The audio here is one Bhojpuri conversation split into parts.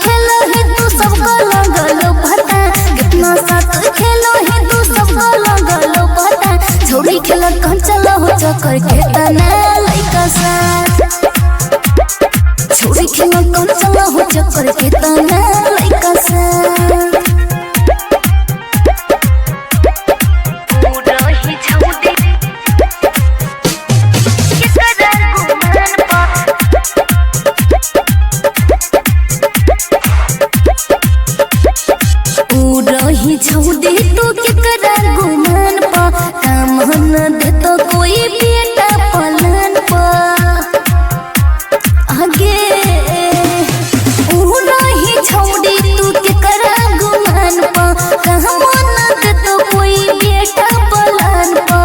खेलो ही तू सबको लगलो पता, कितना साथ खेलो ही तू सबको लगलो पता। छोड़ी खेलो कौन चलो हो चक्कर के तना लइका साथ, छोड़ी खेलो कौन चलो हो चक्कर के तना लइका साथ। रही छौदी तू के करार गुमान पा, काम न दे तो कोई बेटा पलन पा आगे। रही छौदी तू के करार गुमान पा, काम न दे तो कोई बेटा पलन पा।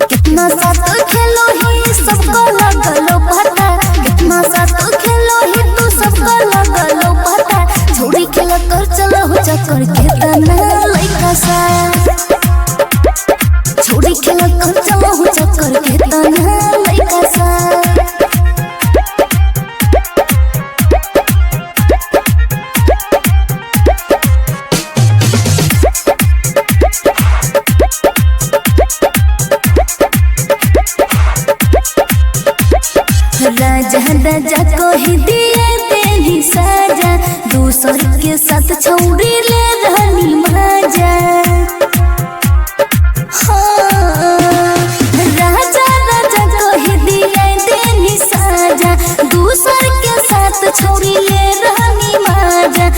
कितना साथ खेलो ही सबको लगलो पता, कितना साथ खेलो ही तू सबको लगलो पता। छोड़ी खेला कर चलो हो चक्कर के तना लइका साथ, छोड़ी खेला कर चलो हो चक्कर के तना लइका साथ। राजा राजा को ही दिए तेरी साजा, दूसर के साथ छौड़ी ले रहनी मजा। हाँ, राजा राजा को ही दिए तेरी साजा, दूसर के साथ छौड़ी ले रहनी मजा।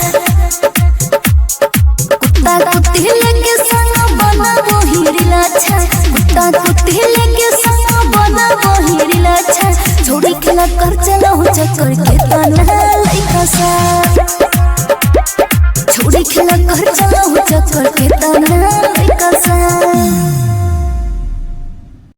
कुत्ता कुत्ती लेके संग बना वो हिरिला छा, कुत्ता कुत्ती लेके संग बना वो हिरिला छा। छोड़ी खेला कर चलो हो चक्कर के